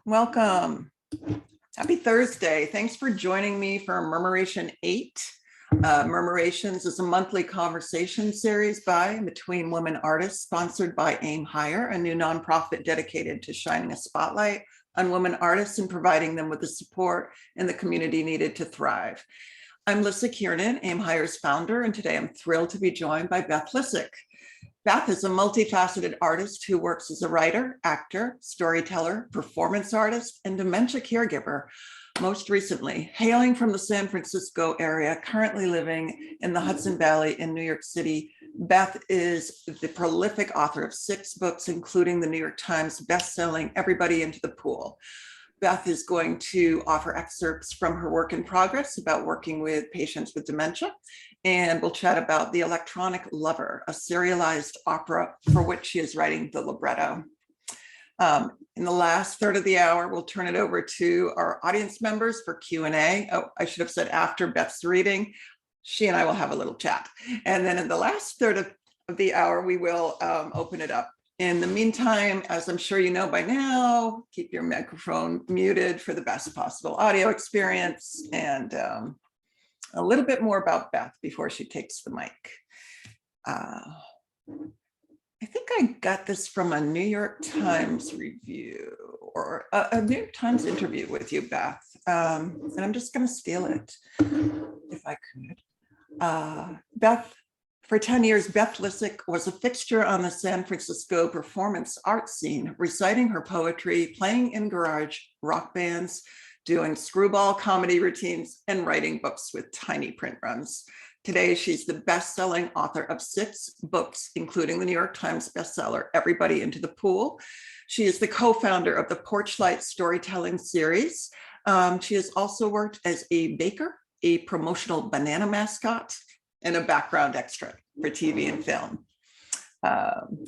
Welcome. Happy Thursday. Thanks for joining me for Murmuration 8. Murmurations is a monthly conversation series by and between women artists, sponsored by Aim Higher, a new nonprofit dedicated to shining a spotlight on women artists and providing them with the support and the community needed to thrive. I'm Lisa Kiernan, Aim Higher's founder, and today I'm thrilled to be joined by Beth Lisick. Beth is a multifaceted artist who works as a writer, actor, storyteller, performance artist, and dementia caregiver. Most recently, hailing from the San Francisco area, currently living in the Hudson Valley in New York City, Beth is the prolific author of 6 books, including the New York Times best-selling Everybody Into the Pool. Beth is going to offer excerpts from her work in progress about working with patients with dementia, and we'll chat about The Electronic Lover, a serialized opera for which she is writing the libretto. In the last third of the hour, we'll turn it over to our audience members for Q&A. Oh, I should have said after Beth's reading, she and I will have a little chat. And then in the last third of the hour, we will open it up. In the meantime, as I'm sure you know by now, keep your microphone muted for the best possible audio experience, and a little bit more about Beth before she takes the mic. I think I got this from a New York Times review or a New York Times interview with you, Beth. And I'm just going to steal it if I could. Beth, for 10 years, Beth Lisick was a fixture on the San Francisco performance art scene, reciting her poetry, playing in garage rock bands, doing screwball comedy routines, and writing books with tiny print runs. Today, she's the best-selling author of 6 books, including the New York Times bestseller, Everybody Into the Pool. She is the co-founder of the Porchlight Storytelling Series. She has also worked as a baker, a promotional banana mascot, and a background extra for TV and film.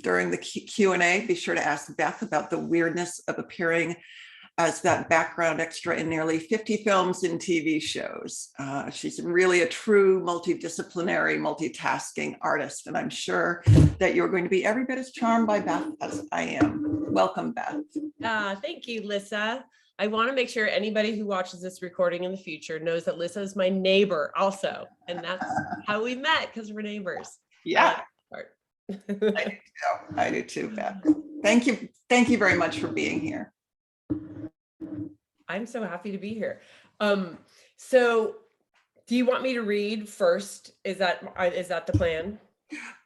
During the Q&A, be sure to ask Beth about the weirdness of appearing as that background extra in nearly 50 films and TV shows. She's really a true multidisciplinary, multitasking artist, and I'm sure that you're going to be every bit as charmed by Beth as I am. Welcome, Beth. Thank you, Lisa. I want to make sure anybody who watches this recording in the future knows that Lisa is my neighbor also, and that's how we met, because we're neighbors. Yeah. I do too, Beth. Thank you very much for being here. I'm so happy to be here. So do you want me to read first? Is that the plan?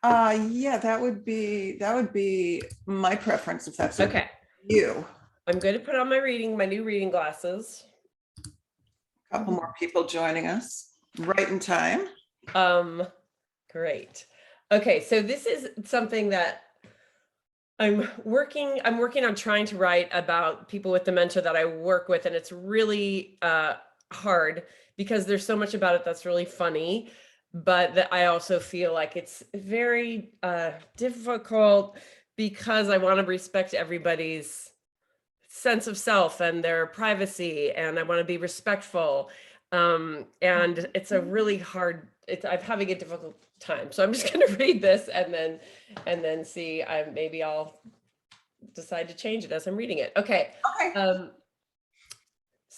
Yeah, that would be my preference, if that's okay. You. I'm going to put on my new reading glasses. A couple more people joining us right in time. Great. Okay, so this is something that I'm working on trying to write about people with dementia that I work with, and it's really hard because there's so much about it that's really funny, but that I also feel like it's very difficult because I want to respect everybody's sense of self and their privacy, and I want to be respectful. And it's a really hard, I'm having a difficult time. So I'm just going to read this and then see, maybe I'll decide to change it as I'm reading it. Okay. So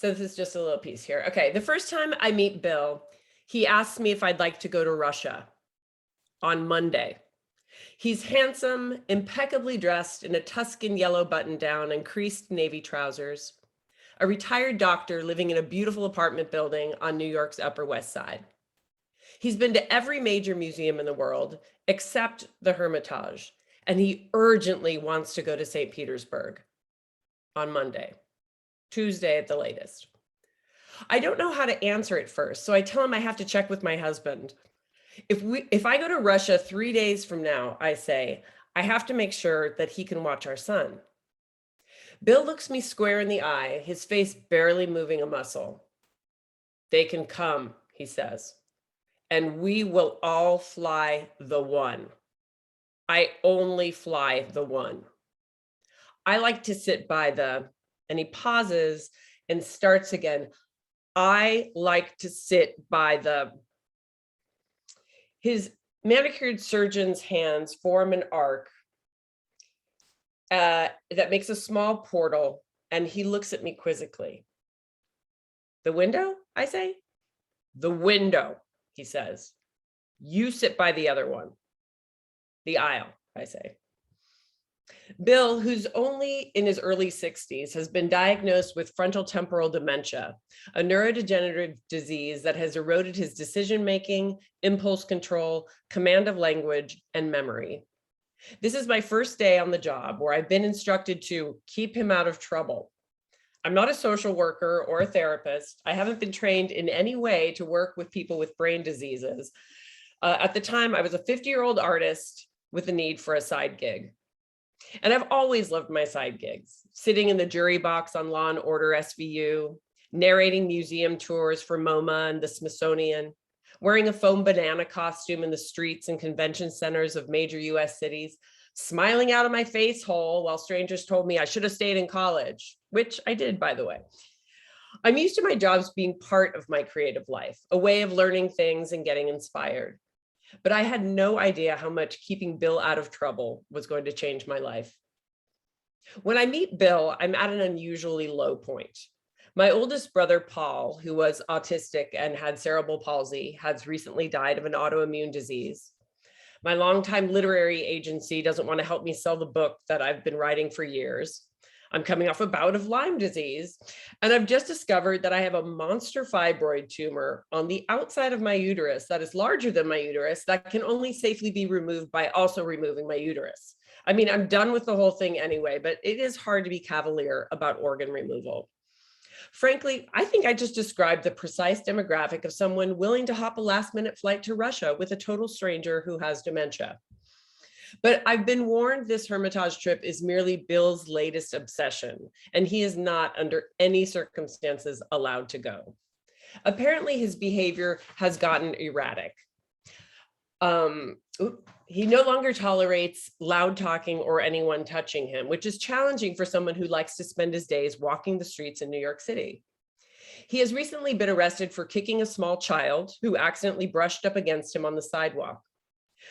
this is just a little piece here. Okay. The first time I meet Bill, he asks me if I'd like to go to Russia on Monday. He's handsome, impeccably dressed in a Tuscan yellow button-down and creased navy trousers, a retired doctor living in a beautiful apartment building on New York's Upper West Side. He's been to every major museum in the world except the Hermitage, and he urgently wants to go to St. Petersburg on Monday, Tuesday at the latest. I don't know how to answer it first, so I tell him I have to check with my husband. If I go to Russia 3 days from now, I say, I have to make sure that he can watch our son. Bill looks me square in the eye, his face barely moving a muscle. They can come, he says, and we will all fly the one. I only fly the one. I like to sit by and he pauses and starts again. I like to sit by his manicured surgeon's hands form an arc that makes a small portal and he looks at me quizzically. The window, I say. The window, he says. You sit by the other one. The aisle, I say. Bill, who's only in his early 60s, has been diagnosed with frontotemporal dementia, a neurodegenerative disease that has eroded his decision-making, impulse control, command of language, and memory. This is my first day on the job where I've been instructed to keep him out of trouble. I'm not a social worker or a therapist. I haven't been trained in any way to work with people with brain diseases. At the time, I was a 50-year-old artist with a need for a side gig. And I've always loved my side gigs, sitting in the jury box on Law and Order SVU, narrating museum tours for MoMA and the Smithsonian, wearing a foam banana costume in the streets and convention centers of major US cities, smiling out of my face hole while strangers told me I should have stayed in college, which I did, by the way. I'm used to my jobs being part of my creative life, a way of learning things and getting inspired. But I had no idea how much keeping Bill out of trouble was going to change my life. When I meet Bill, I'm at an unusually low point. My oldest brother, Paul, who was autistic and had cerebral palsy, has recently died of an autoimmune disease. My longtime literary agency doesn't want to help me sell the book that I've been writing for years. I'm coming off a bout of Lyme disease, and I've just discovered that I have a monster fibroid tumor on the outside of my uterus that is larger than my uterus that can only safely be removed by also removing my uterus. I mean, I'm done with the whole thing anyway, but it is hard to be cavalier about organ removal. Frankly, I think I just described the precise demographic of someone willing to hop a last-minute flight to Russia with a total stranger who has dementia. But I've been warned this Hermitage trip is merely Bill's latest obsession, and he is not under any circumstances allowed to go. Apparently, his behavior has gotten erratic. He no longer tolerates loud talking or anyone touching him, which is challenging for someone who likes to spend his days walking the streets in New York City. He has recently been arrested for kicking a small child who accidentally brushed up against him on the sidewalk.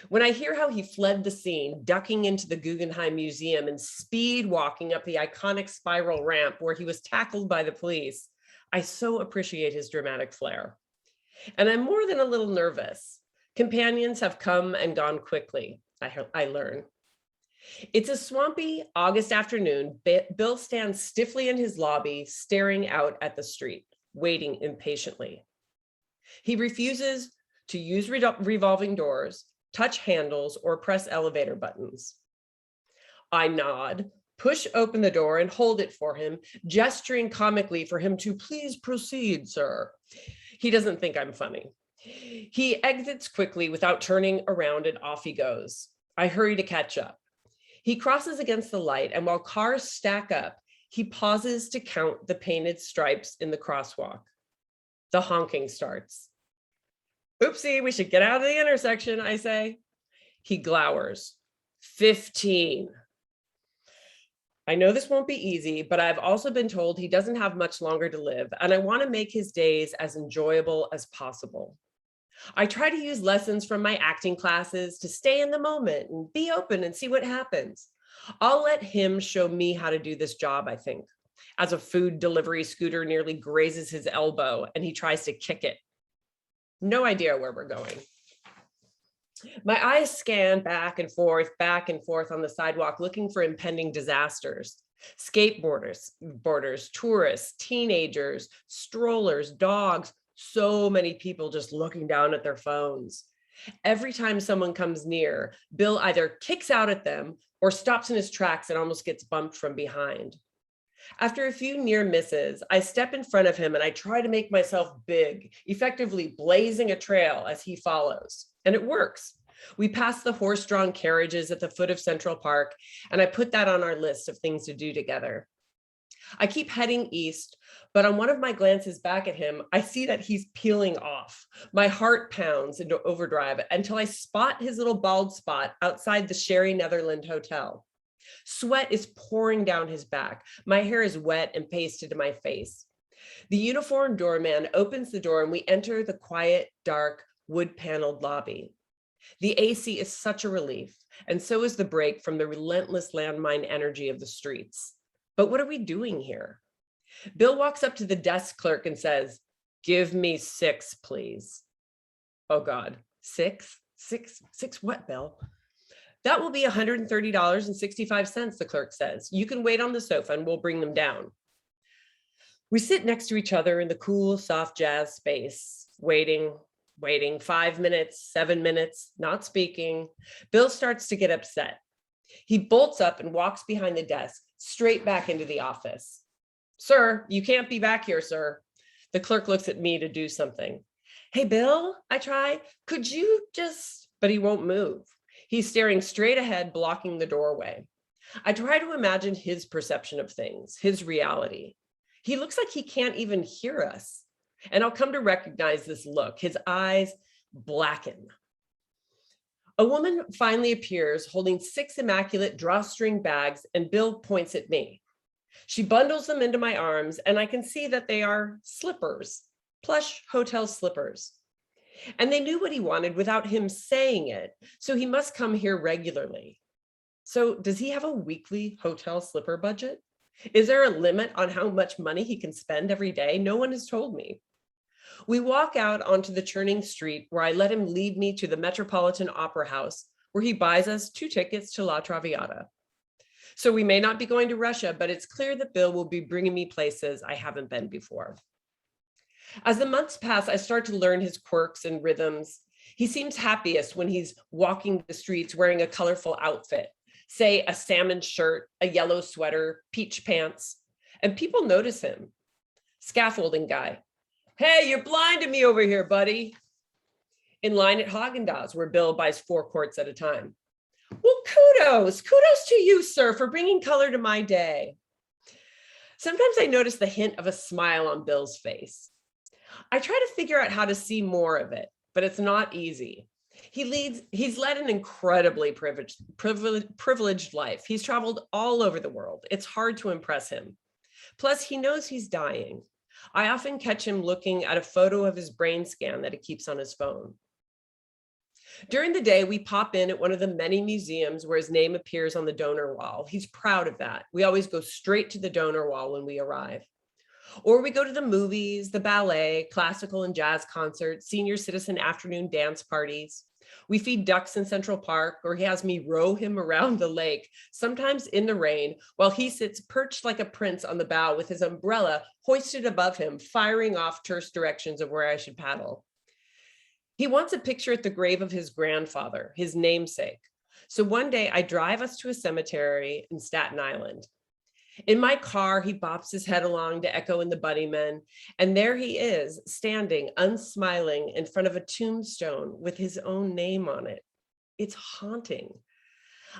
When I hear how he fled the scene, ducking into the Guggenheim Museum and speed walking up the iconic spiral ramp where he was tackled by the police, I so appreciate his dramatic flair. And I'm more than a little nervous. Companions have come and gone quickly, I learn. It's a swampy August afternoon. Bill stands stiffly in his lobby, staring out at the street, waiting impatiently. He refuses to use revolving doors, touch handles, or press elevator buttons. I nod, push open the door and hold it for him, gesturing comically for him to please proceed, sir. He doesn't think I'm funny. He exits quickly without turning around and off he goes. I hurry to catch up. He crosses against the light, and while cars stack up, he pauses to count the painted stripes in the crosswalk. The honking starts. Oopsie, we should get out of the intersection, I say. He glowers. 15. I know this won't be easy, but I've also been told he doesn't have much longer to live, and I want to make his days as enjoyable as possible. I try to use lessons from my acting classes to stay in the moment and be open and see what happens. I'll let him show me how to do this job, I think, as a food delivery scooter nearly grazes his elbow and he tries to kick it. No idea where we're going. My eyes scan back and forth on the sidewalk, looking for impending disasters. Skateboarders, tourists, teenagers, strollers, dogs, so many people just looking down at their phones. Every time someone comes near, Bill either kicks out at them or stops in his tracks and almost gets bumped from behind. After a few near misses, I step in front of him and I try to make myself big, effectively blazing a trail as he follows. And it works. We pass the horse-drawn carriages at the foot of Central Park, and I put that on our list of things to do together. I keep heading east, but on one of my glances back at him, I see that he's peeling off. My heart pounds into overdrive until I spot his little bald spot outside the Sherry Netherland Hotel. Sweat is pouring down his back. My hair is wet and pasted to my face. The uniformed doorman opens the door and we enter the quiet, dark, wood-paneled lobby. The AC is such a relief, and so is the break from the relentless landmine energy of the streets. But what are we doing here? Bill walks up to the desk clerk and says, "Give me 6, please." Oh God, 6? 6 what, Bill? "That will be $130.65, the clerk says. "You can wait on the sofa and we'll bring them down." We sit next to each other in the cool, soft jazz space, waiting, 5 minutes, 7 minutes, not speaking. Bill starts to get upset. He bolts up and walks behind the desk, straight back into the office. "Sir, you can't be back here, sir." The clerk looks at me to do something. "Hey, Bill," I try, "could you just..." But he won't move. He's staring straight ahead, blocking the doorway. I try to imagine his perception of things, his reality. He looks like he can't even hear us. And I'll come to recognize this look. His eyes blacken. A woman finally appears holding 6 immaculate drawstring bags, and Bill points at me. She bundles them into my arms, and I can see that they are slippers, plush hotel slippers. And they knew what he wanted without him saying it, so he must come here regularly. So does he have a weekly hotel slipper budget? Is there a limit on how much money he can spend every day? No one has told me. We walk out onto the churning street where I let him lead me to the Metropolitan Opera House, where he buys us 2 tickets to La Traviata. So we may not be going to Russia, but it's clear that Bill will be bringing me places I haven't been before. As the months pass, I start to learn his quirks and rhythms. He seems happiest when he's walking the streets wearing a colorful outfit, say a salmon shirt, a yellow sweater, peach pants, and people notice him. Scaffolding guy. "Hey, you're blinding me over here, buddy." In line at Haagen-Dazs, where Bill buys 4 quarts at a time. "Well, kudos to you, sir, for bringing color to my day." Sometimes I notice the hint of a smile on Bill's face. I try to figure out how to see more of it, but it's not easy. He's led an incredibly privileged life. He's traveled all over the world. It's hard to impress him. Plus, he knows he's dying. I often catch him looking at a photo of his brain scan that he keeps on his phone. During the day, we pop in at one of the many museums where his name appears on the donor wall. He's proud of that. We always go straight to the donor wall when we arrive. Or we go to the movies, the ballet, classical and jazz concerts, senior citizen afternoon dance parties. We feed ducks in Central Park, or he has me row him around the lake, sometimes in the rain, while he sits perched like a prince on the bow with his umbrella hoisted above him, firing off terse directions of where I should paddle. He wants a picture at the grave of his grandfather, his namesake. So one day I drive us to a cemetery in Staten Island. In my car, he bops his head along to echo in the Bunnymen, and there he is, standing, unsmiling, in front of a tombstone with his own name on it. It's haunting.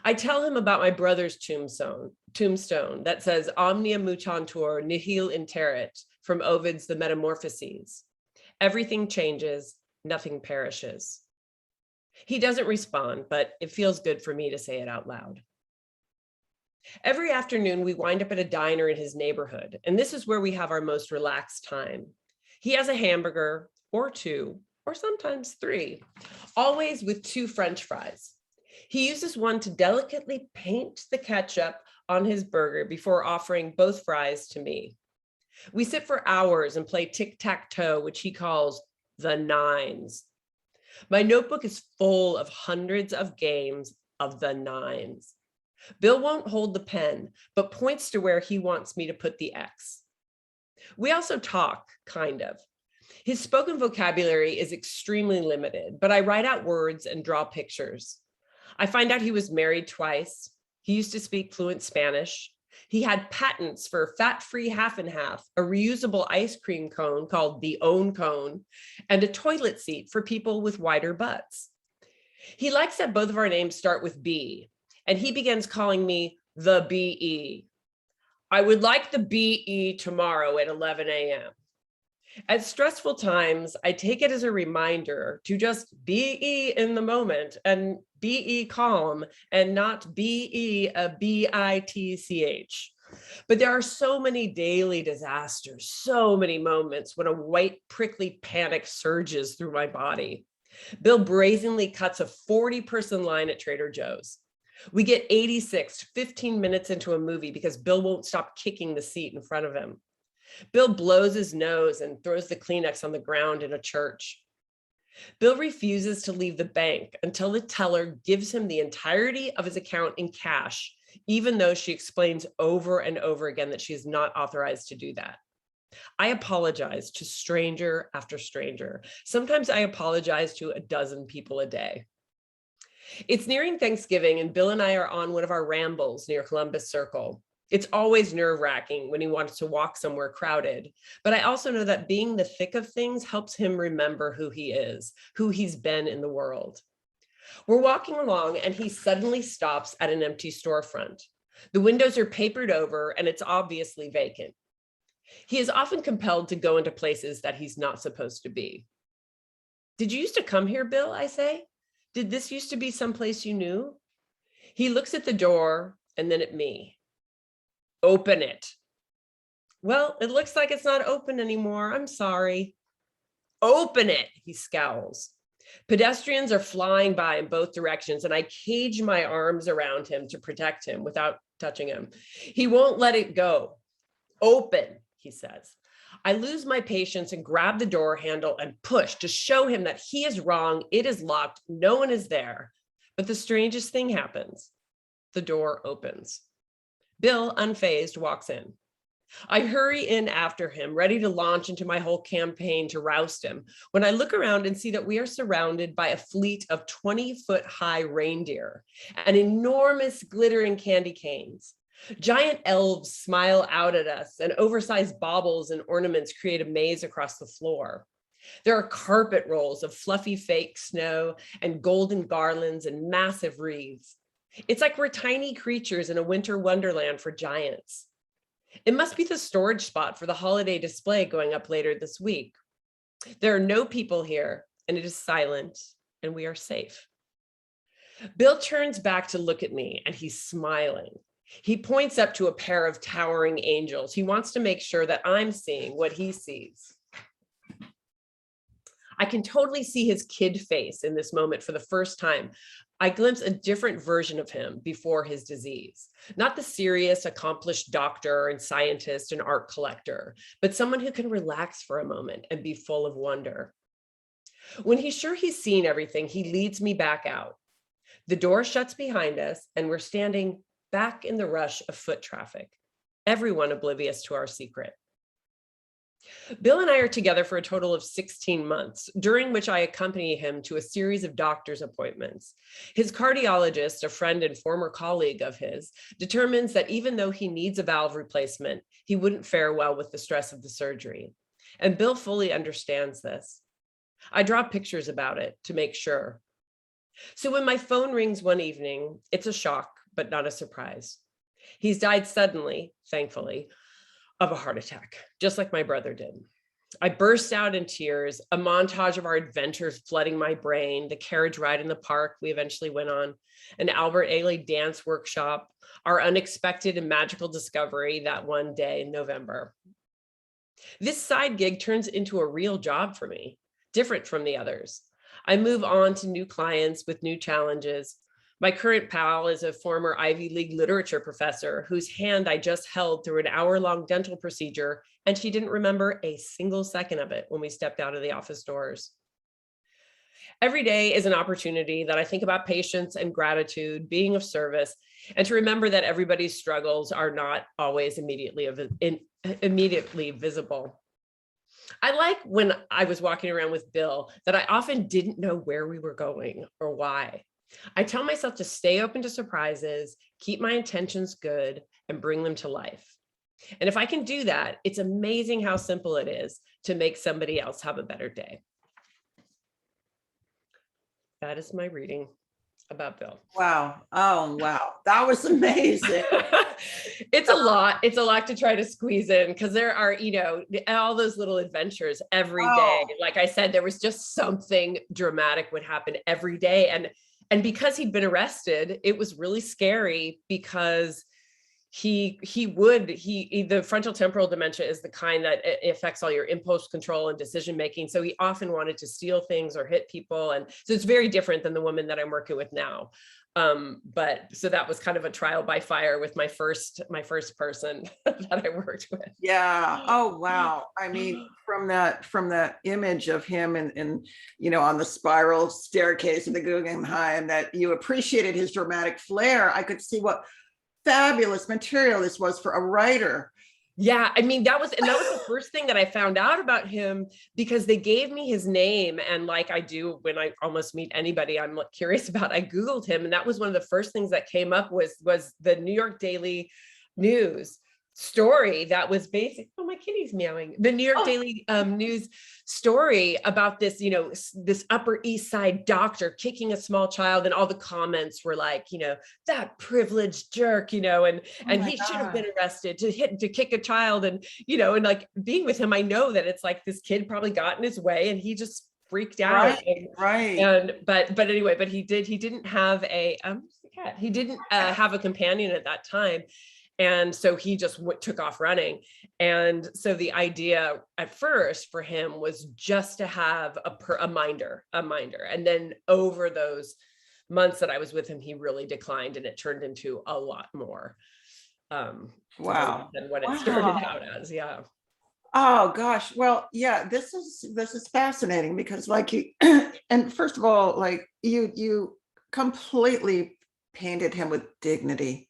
I tell him about my brother's tombstone that says "Omnia mutantur nihil interit" from Ovid's The Metamorphoses. Everything changes, nothing perishes. He doesn't respond, but it feels good for me to say it out loud. Every afternoon, we wind up at a diner in his neighborhood, and this is where we have our most relaxed time. He has a hamburger, or 2, or sometimes 3, always with 2 French fries. He uses one to delicately paint the ketchup on his burger before offering both fries to me. We sit for hours and play tic-tac-toe, which he calls the 9s. My notebook is full of hundreds of games of the 9s. Bill won't hold the pen, but points to where he wants me to put the X. We also talk, kind of. His spoken vocabulary is extremely limited, but I write out words and draw pictures. I find out he was married twice. He used to speak fluent Spanish. He had patents for fat-free half and half, a reusable ice cream cone called the Own Cone, and a toilet seat for people with wider butts. He likes that both of our names start with B, and he begins calling me the BE. "I would like the BE tomorrow at 11 a.m. At stressful times, I take it as a reminder to just be in the moment and be calm and not be a bitch. But there are so many daily disasters, so many moments when a white prickly panic surges through my body. Bill brazenly cuts a 40-person line at Trader Joe's. We get 86, 15 minutes into a movie because Bill won't stop kicking the seat in front of him. Bill blows his nose and throws the Kleenex on the ground in a church. Bill refuses to leave the bank until the teller gives him the entirety of his account in cash, even though she explains over and over again that she is not authorized to do that. I apologize to stranger after stranger. Sometimes I apologize to a dozen people a day. It's nearing Thanksgiving, and Bill and I are on one of our rambles near Columbus Circle. It's always nerve-wracking when he wants to walk somewhere crowded, but I also know that being the thick of things helps him remember who he is, who he's been in the world. We're walking along and he suddenly stops at an empty storefront. The windows are papered over and it's obviously vacant. He is often compelled to go into places that he's not supposed to be. "Did you used to come here, Bill?" I say. "Did this used to be someplace you knew?" He looks at the door and then at me. "Open it." "Well, it looks like it's not open anymore. I'm sorry." "Open it," he scowls. Pedestrians are flying by in both directions, and I cage my arms around him to protect him without touching him. He won't let it go. "Open," he says. I lose my patience and grab the door handle and push to show him that he is wrong. It is locked. No one is there. But the strangest thing happens. The door opens. Bill, unfazed, walks in. I hurry in after him, ready to launch into my whole campaign to roust him, when I look around and see that we are surrounded by a fleet of 20-foot-high reindeer and enormous glittering candy canes. Giant elves smile out at us, and oversized baubles and ornaments create a maze across the floor. There are carpet rolls of fluffy fake snow and golden garlands and massive wreaths. It's like we're tiny creatures in a winter wonderland for giants. It must be the storage spot for the holiday display going up later this week. There are no people here, and it is silent, and we are safe. Bill turns back to look at me, and he's smiling. He points up to a pair of towering angels. He wants to make sure that I'm seeing what he sees. I can totally see his kid face in this moment for the first time. I glimpse a different version of him before his disease. Not the serious, accomplished doctor and scientist and art collector, but someone who can relax for a moment and be full of wonder. When he's sure he's seen everything, he leads me back out. The door shuts behind us, and we're standing back in the rush of foot traffic, everyone oblivious to our secret. Bill and I are together for a total of 16 months, during which I accompany him to a series of doctor's appointments. His cardiologist, a friend and former colleague of his, determines that even though he needs a valve replacement, he wouldn't fare well with the stress of the surgery. And Bill fully understands this. I draw pictures about it to make sure. So when my phone rings one evening, it's a shock, but not a surprise. He's died suddenly, thankfully, of a heart attack, just like my brother did. I burst out in tears, a montage of our adventures flooding my brain, the carriage ride in the park we eventually went on, an Albert Ailey dance workshop, our unexpected and magical discovery that one day in November. This side gig turns into a real job for me, different from the others. I move on to new clients with new challenges. My current pal is a former Ivy League literature professor whose hand I just held through an hour-long dental procedure, and she didn't remember a single second of it when we stepped out of the office doors. Every day is an opportunity that I think about patience and gratitude, being of service, and to remember that everybody's struggles are not always immediately visible. I like when I was walking around with Bill that I often didn't know where we were going or why. I tell myself to stay open to surprises, keep my intentions good, and bring them to life. And if I can do that, it's amazing how simple it is to make somebody else have a better day. That is my reading about Bill. Wow. Oh, wow. That was amazing. It's a lot. It's a lot to try to squeeze in because there are, all those little adventures every day. Like I said, there was just something dramatic would happen every day. And because he'd been arrested, it was really scary because the frontal temporal dementia is the kind that it affects all your impulse control and decision making. So he often wanted to steal things or hit people. And so it's very different than the woman that I'm working with now. But so that was kind of a trial by fire with my first person that I worked with. Yeah. Oh, wow. I mean, from that image of him and on the spiral staircase of the Guggenheim, that you appreciated his dramatic flair, I could see what fabulous material this was for a writer. Yeah, I mean, that was the first thing that I found out about him, because they gave me his name, and like I do when I almost meet anybody I'm curious about, I Googled him, and that was one of the first things that came up was the New York Daily News story that was basic. Oh, my kitty's meowing. The New York Daily News story about this, this Upper East Side doctor kicking a small child, and all the comments were like, that privileged jerk, and he should have been arrested to kick a child, and and like being with him, I know that it's like this kid probably got in his way, and he just freaked out. Right. But anyway, but he didn't have a he didn't have a companion at that time. And so he just took off running. And so the idea at first for him was just to have a minder. And then over those months that I was with him, he really declined, and it turned into a lot more Wow. than what it started out as. Yeah. Oh gosh. Well, yeah, this is fascinating, because like you and first of all, like you completely painted him with dignity.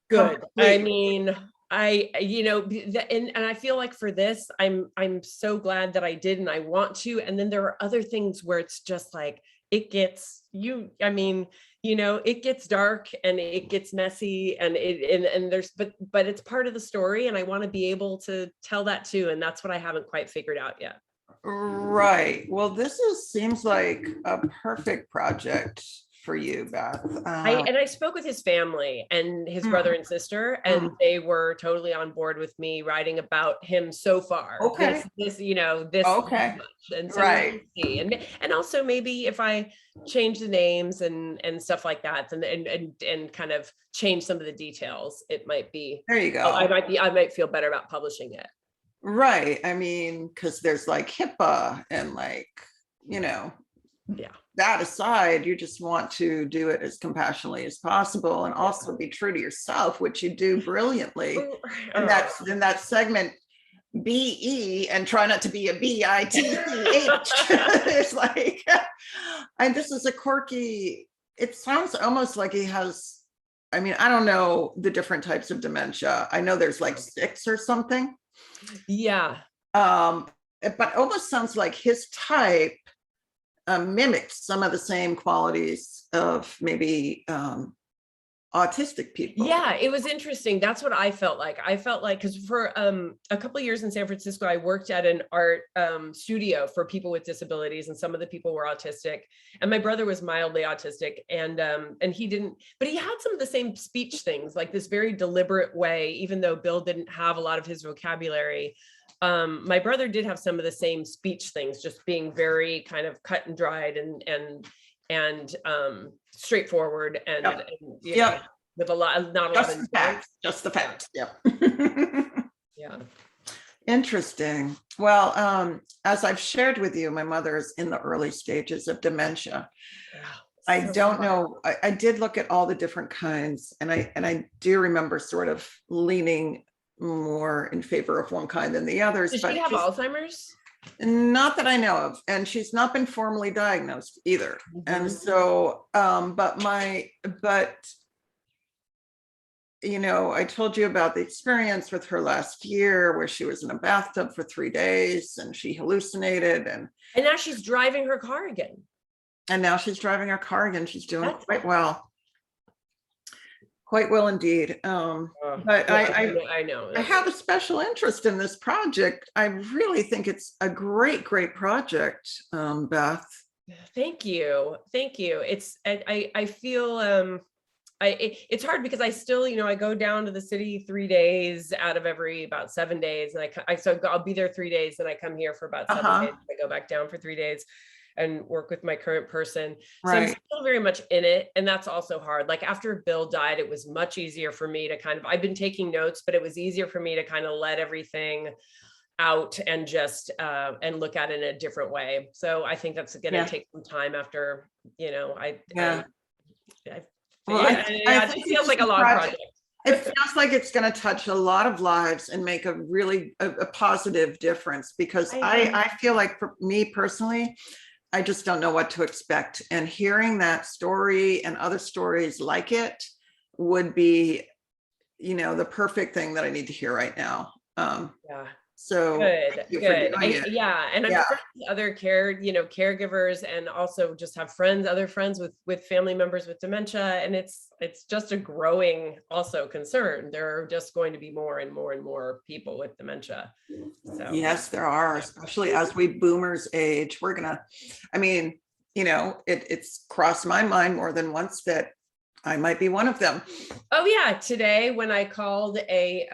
Good. I mean, and I feel like for this, I'm so glad that I did, and I want to. And then there are other things where it's just like, it gets it gets dark, and it gets messy, and there's, but it's part of the story, and I want to be able to tell that too. And that's what I haven't quite figured out yet. Right. Well, this seems like a perfect project for you, Beth. I spoke with his family and his brother and sister, and they were totally on board with me writing about him so far. Okay. This Okay. much. And so Right. we'll see. And also maybe if I change the names and stuff like that, and kind of change some of the details, it might be. There you go. I might feel better about publishing it. Right. I mean, because there's like HIPAA and like, Yeah. that aside, you just want to do it as compassionately as possible, and also be true to yourself, which you do brilliantly. And that's in that segment, BE, and try not to be a BITCH. It's like, and this is a quirky, it sounds almost like he has, I mean, I don't know the different types of dementia. I know there's like 6 or something. Yeah. But almost sounds like his type mimics some of the same qualities of maybe autistic people. Yeah, it was interesting. That's what I felt like. Because for a couple of years in San Francisco, I worked at an art studio for people with disabilities, and some of the people were autistic, and my brother was mildly autistic, and he didn't, but he had some of the same speech things, like this very deliberate way, even though Bill didn't have a lot of his vocabulary. My brother did have some of the same speech things, just being very kind of cut and dried and straightforward and with not a lot of facts, just the facts. Yeah. Yeah. Interesting. Well, as I've shared with you, my mother is in the early stages of dementia. I don't know. I did look at all the different kinds, and I do remember sort of leaning more in favor of one kind than the others. Does she have Alzheimer's? Not that I know of, and she's not been formally diagnosed either. And so, but I told you about the experience with her last year, where she was in a bathtub for 3 days and she hallucinated, and now she's driving her car again. She's doing quite well. Quite well indeed. But I know. I have a special interest in this project. I really think it's a great project, Beth. Thank you. It's I feel it's hard because I still, I go down to the city 3 days out of every about 7 days, and so I'll be there 3 days, and I come here for about 7 days. I go back down for 3 days and work with my current person. So I'm still very much in it. And that's also hard. Like after Bill died, it was much easier for me to I've been taking notes, but it was easier for me to kind of let everything out and just, and look at it in a different way. So I think that's going to take some time after, Yeah, Well, it think feels it's like a just long project. it feels like it's going to touch a lot of lives and make a really a positive difference, because I feel like for me personally, I just don't know what to expect. And hearing that story and other stories like it would be, the perfect thing that I need to hear right now. Yeah. So Good, thank you for good. doing it. Yeah, and I'm Yeah. friends with other caregivers, and also just have other friends with family members with dementia, and it's just a growing also concern. There are just going to be more and more and more people with dementia. So Yes, there are, especially as we boomers age. It's crossed my mind more than once that I might be one of them. Oh yeah, today when I called a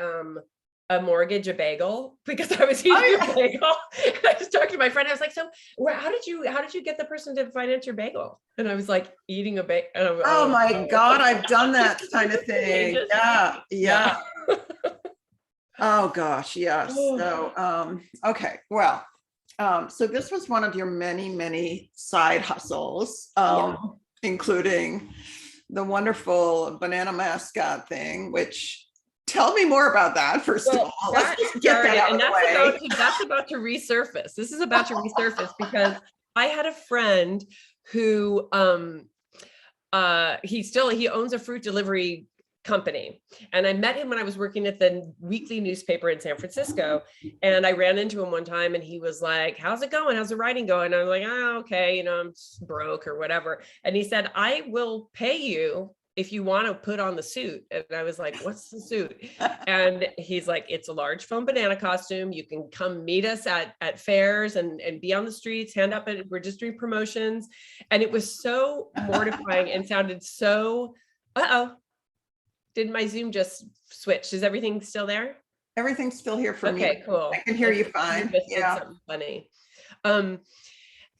mortgage a bagel because I was eating a bagel, I was talking to my friend. I was like, "So, how did you get the person to finance your bagel?" And I was like, eating a bagel. Oh my God, I've done that kind of thing. Yeah. Oh gosh, yes. So, okay, well, so this was one of your many, many side hustles, including the wonderful banana mascot thing, which tell me more about that, first of all. Let's just get that out of the way. That's about to resurface. This is about to resurface because I had a friend who he owns a fruit delivery company, and I met him when I was working at the weekly newspaper in San Francisco, and I ran into him one time, and he was like, "How's it going? How's the writing going?" And I was like, "Oh, okay, I'm broke or whatever." And he said, "I will pay you if you want to put on the suit." And I was like, "What's the suit?" And he's like, "It's a large foam banana costume. You can come meet us at fairs and be on the streets, hand up, we're just doing promotions." And it was so mortifying and sounded so, did my Zoom just switch? Is everything still there? Everything's still here for me. Okay, cool. I can hear you fine. Yeah. Something funny.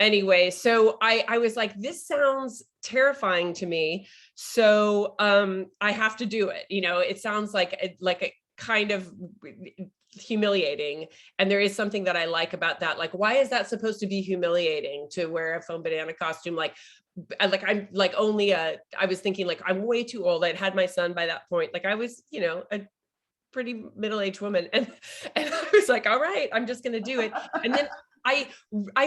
Anyway, so I was like, this sounds terrifying to me. So I have to do it. It sounds like a kind of humiliating. And there is something that I like about that. Like, why is that supposed to be humiliating to wear a foam banana costume? I was thinking like, I'm way too old. I'd had my son by that point. Like I was, a pretty middle-aged woman. And I was like, all right, I'm just going to do it. And then I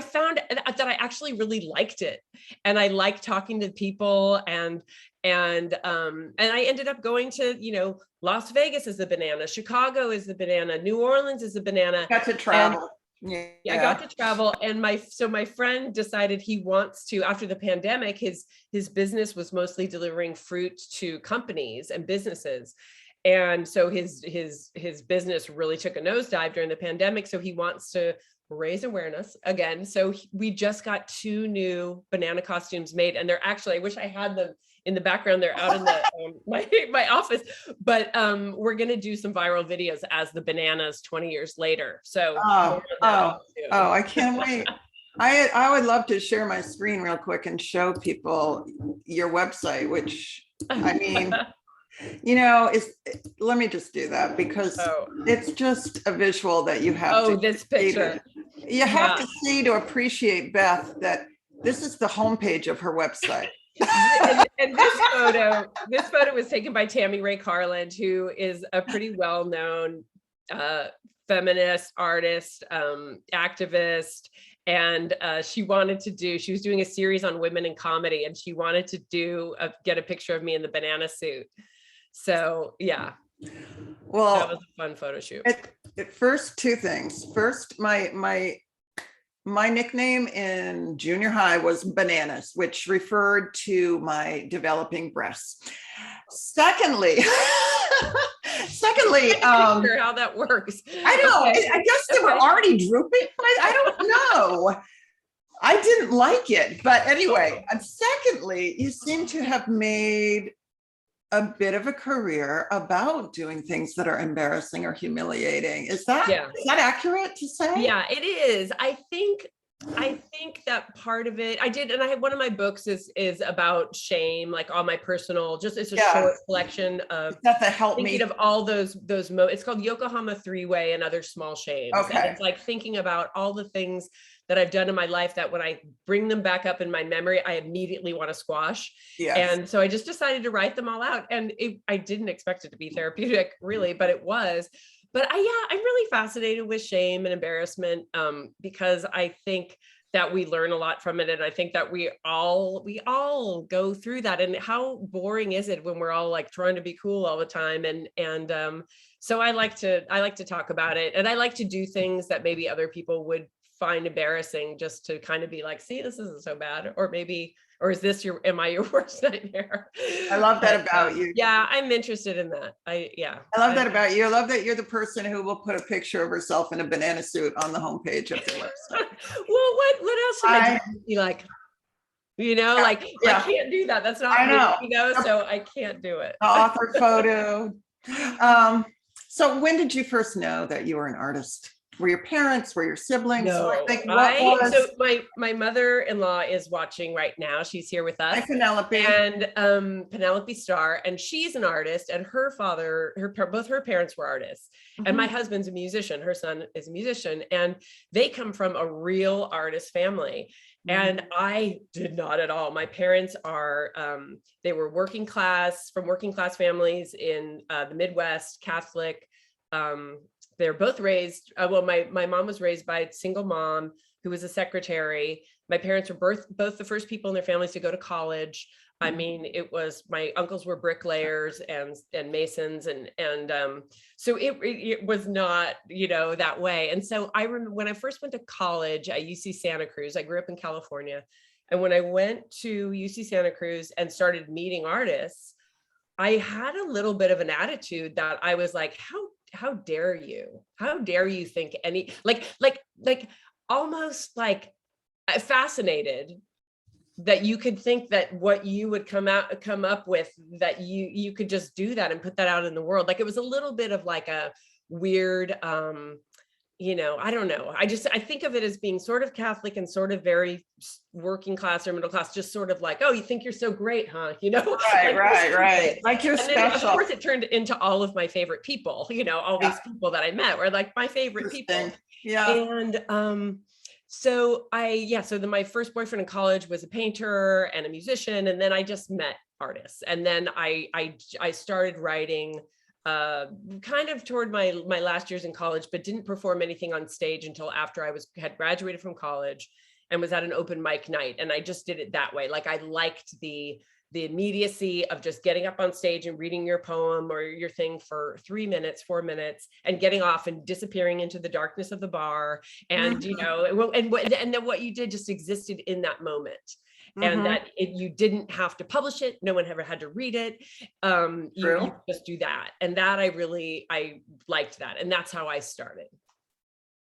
found that I actually really liked it. And I liked talking to people, and I ended up going to, Las Vegas is the banana, Chicago is the banana, New Orleans is the banana. Got to travel. Yeah, I got to travel. And my friend decided he wants to, after the pandemic, his business was mostly delivering fruit to companies and businesses. And so his business really took a nosedive during the pandemic. So he wants to raise awareness again. So we just got 2 new banana costumes made, and they're actually, I wish I had them in the background. They're out in the my office, but we're going to do some viral videos as the bananas 20 years later. So I can't wait. I would love to share my screen real quick and show people your website, which let me just do that, because it's just a visual that you have this picture. You have to see to appreciate Beth that this is the homepage of her website. and this photo was taken by Tammy Ray Carland, who is a pretty well-known feminist artist, activist. And she was doing a series on women in comedy, and she wanted to get a picture of me in the banana suit. So yeah, well, that was a fun photo shoot. At first, 2 things. First, my nickname in junior high was Bananas, which referred to my developing breasts. Secondly, I'm not sure how that works. I know. Okay. I guess they were already drooping, but I don't know. I didn't like it, but anyway. And secondly, you seem to have made a bit of a career about doing things that are embarrassing or humiliating. Is that accurate to say? Yeah, it is. I think I think that part of it, I did, and I have one of my books is about shame, like all my personal, just it's a Yeah. short collection of Is that the help thinking me? of all those it's called Yokohama Three-Way and Other Small Shames. And Okay. it's like thinking about all the things that I've done in my life that when I bring them back up in my memory, I immediately want to squash. Yes. And so I just decided to write them all out. And I didn't expect it to be therapeutic, really, but it was. But I'm really fascinated with shame and embarrassment, because I think that we learn a lot from it. And I think that we all go through that. And how boring is it when we're all like trying to be cool all the time? So I like to talk about it. And I like to do things that maybe other people would find embarrassing, just to kind of be like, see, this isn't so bad. Or is this am I your worst nightmare? I love that about you. Yeah, I'm interested in that. I love that about you. I love that you're the person who will put a picture of herself in a banana suit on the homepage of their website. Well, what else should I do? Be like, like I can't do that. That's not me, so I can't do it. Author photo. So when did you first know that you were an artist? Were your parents, were your siblings? No, so my mother-in-law is watching right now. She's here with us. Hi, Penelope. And Penelope Starr, and she's an artist, and her father, both her parents were artists. Mm-hmm. And my husband's a musician. Her son is a musician, and they come from a real artist family. Mm-hmm. And I did not at all. My parents are, they were working class families in the Midwest, Catholic. They're both raised, my mom was raised by a single mom who was a secretary. My parents were both the first people in their families to go to college. I mean, it was, my uncles were bricklayers and masons. So it was not, that way. And so I remember when I first went to college at UC Santa Cruz, I grew up in California. And when I went to UC Santa Cruz and started meeting artists, I had a little bit of an attitude that I was like, how dare you think any, like almost like fascinated that you could think that what you would come up with, that you could just do that and put that out in the world. Like it was a little bit of like a weird, I don't know. I think of it as being sort of Catholic and sort of very working class or middle class, just sort of like, oh, you think you're so great, huh? Right. Like you're special. Then, of course, it turned into all of my favorite people, all these people that I met were like my favorite people. Yeah. And so then my first boyfriend in college was a painter and a musician. And then I just met artists. And then I started writing kind of toward my last years in college, but didn't perform anything on stage until after I had graduated from college and was at an open mic night. And I just did it that way. Like I liked the immediacy of just getting up on stage and reading your poem or your thing for 3 minutes, 4 minutes, and getting off and disappearing into the darkness of the bar. And, and then what you did just existed in that moment. And that you didn't have to publish it. No one ever had to read it. You just do that. And that I liked that. And that's how I started.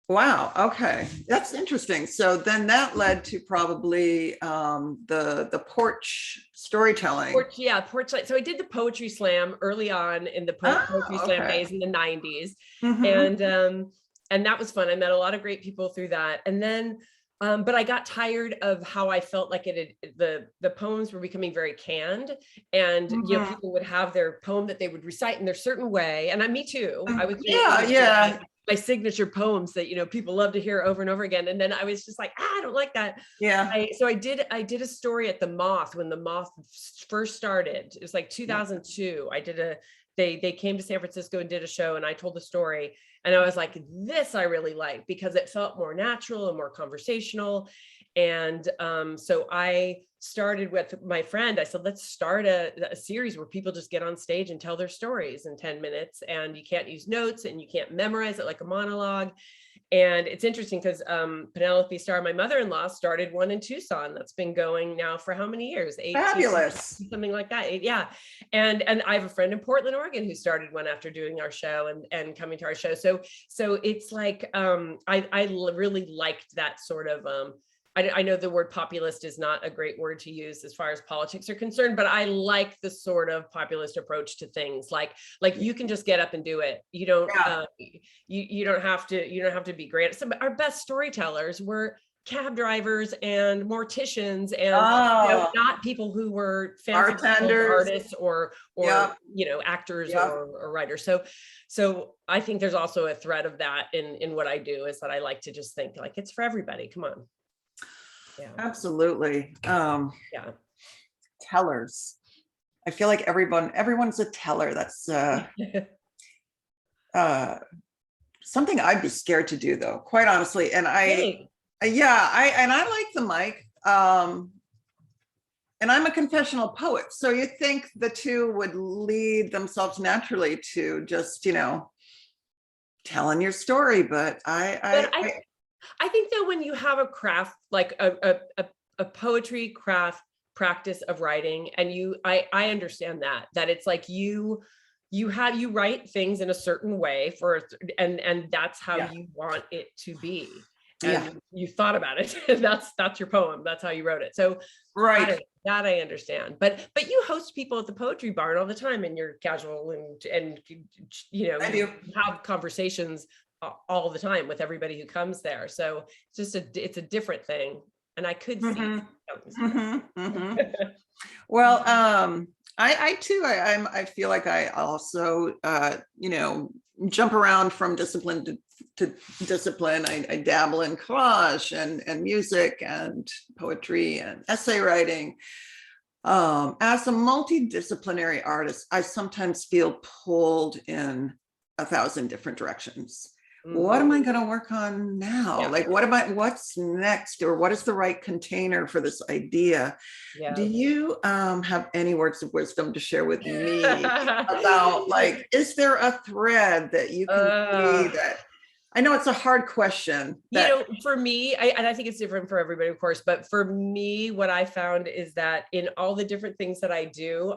Wow. Okay. That's interesting. So then that led to probably the porch storytelling. Porchlight. So I did the poetry slam early on in the poetry slam days in the 90s. And that was fun. I met a lot of great people through that. And then but I got tired of how I felt like the poems were becoming very canned, and people would have their poem that they would recite in their certain way, and me too. I was my signature poems that people love to hear over and over again, and then I was just like, I don't like that. So I did a story at the Moth when the Moth first started. It was like 2002. They came to San Francisco and did a show, and I told the story. And I was like, this I really like, because it felt more natural and more conversational. And so I started with my friend. I said, let's start a series where people just get on stage and tell their stories in 10 minutes. And you can't use notes and you can't memorize it like a monologue. And it's interesting because Penelope Starr, my mother-in-law, started one in Tucson. That's been going now for how many years? 18, fabulous. Something like that. Yeah. And I have a friend in Portland, Oregon, who started one after doing our show and coming to our show. So it's like, I really liked that sort of, I know the word populist is not a great word to use as far as politics are concerned, but I like the sort of populist approach to things. Like you can just get up and do it. You don't, you don't have to be great. Some our best storytellers were cab drivers and morticians and Oh, not people who were fancy bartenders. artists or Yep. actors Yep. or writers. So I think there's also a thread of that in what I do, is that I like to just think like it's for everybody. Come on. Yeah. Absolutely. Yeah. Tellers. I feel like everyone's a teller. That's something I'd be scared to do, though, quite honestly. And Really? I like the mic. And I'm a confessional poet, so you think the two would lead themselves naturally to just, telling your story. But I think that when you have a craft, like a poetry craft practice of writing, and I understand that it's like you write things in a certain way and that's how you want it to be. And you thought about it. And that's your poem. That's how you wrote it. So right. that I understand. But you host people at the Poetry Barn all the time, and you're casual and I do. have conversations all the time with everybody who comes there. So it's just it's a different thing. And I could see. Well, I too, I feel like I also, jump around from discipline to discipline. I dabble in collage and music and poetry and essay writing. As a multidisciplinary artist, I sometimes feel pulled in 1,000 different directions. What am I going to work on now? Yeah. Like, what's next? Or what is the right container for this idea? Yeah. Do you have any words of wisdom to share with me about, like, is there a thread that you can see that? I know it's a hard question. For me, and I think it's different for everybody, of course, but for me, what I found is that in all the different things that I do,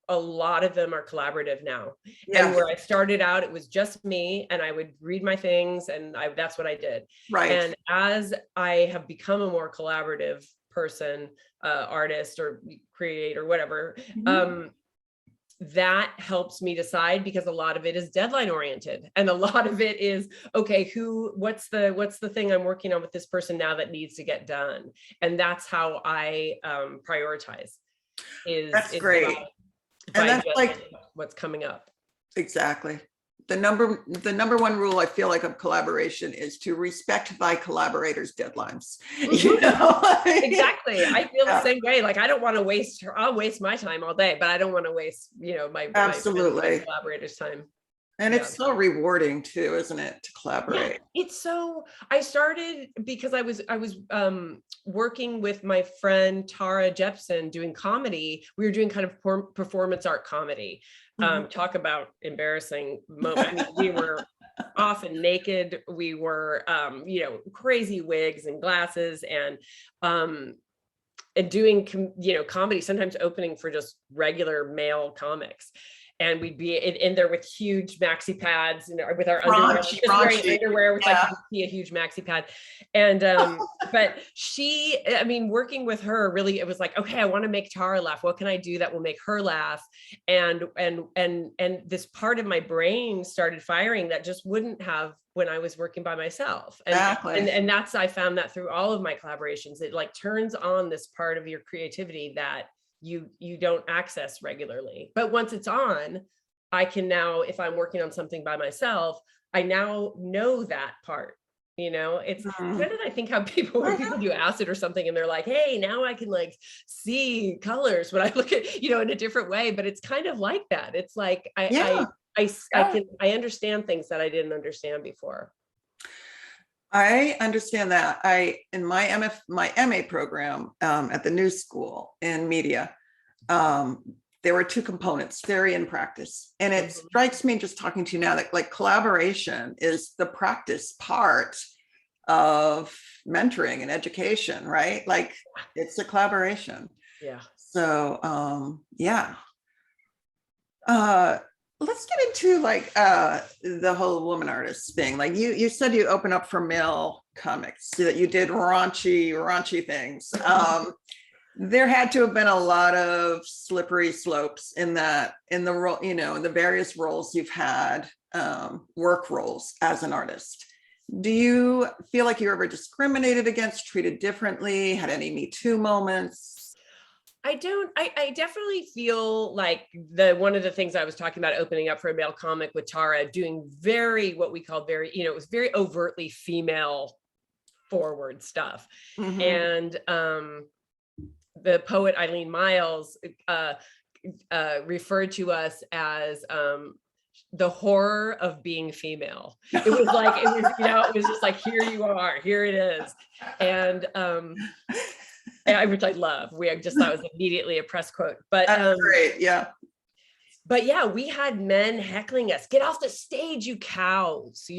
a lot of them are collaborative now. Yeah. And where I started out, it was just me, and I would read my things, and that's what I did. Right. And as I have become a more collaborative person, artist or creator, whatever, that helps me decide, because a lot of it is deadline oriented, and a lot of it is, okay, what's the thing I'm working on with this person now that needs to get done? And that's how I prioritize. That's great. And that's like what's coming up. Exactly. The number one rule I feel like of collaboration is to respect thy collaborators' deadlines. Exactly. I feel the same way. Like, I don't want to I'll waste my time all day, but I don't want to waste, my collaborators' time. And it's so rewarding too, isn't it, to collaborate? Yeah, I started because I was working with my friend Tara Jepson doing comedy. We were doing kind of performance art comedy. Talk about embarrassing moment. I mean, we were often naked. We were, crazy wigs and glasses, and doing, comedy, sometimes opening for just regular male comics. And we'd be in there with huge maxi pads, with our underwear, just wearing underwear with a huge maxi pad. And, but working with her, really, it was like, okay, I want to make Tara laugh. What can I do that will make her laugh? And this part of my brain started firing that just wouldn't have when I was working by myself. And that's, I found that through all of my collaborations, it like turns on this part of your creativity that you don't access regularly. But once it's on, I can now, if I'm working on something by myself, I now know that part. It's kind of, I think, how when people do acid or something, and they're like, hey, now I can like see colors when I look at, in a different way. But it's kind of like that. It's like I understand things that I didn't understand before. I understand that. In my MA program at the New School in media, there were two components, theory and practice. And it strikes me, just talking to you now, that like collaboration is the practice part of mentoring and education, right? Like, it's a collaboration. Yeah. So let's get into like the whole woman artist thing. Like, you said you open up for male comics, so that you did raunchy things. There had to have been a lot of slippery slopes in the role, in the various roles you've had, work roles as an artist. Do you feel like you were ever discriminated against, treated differently, had any Me Too moments? I don't, I definitely feel like one of the things I was talking about opening up for a male comic with Tara, doing what we call very, it was very overtly female forward stuff. Mhm. And the poet Eileen Miles referred to us as the horror of being female. It was like, it was just like, here you are, here it is. And which I love. I just thought it was immediately a press quote. But that's great. Yeah. But yeah, we had men heckling us, get off the stage, you cows,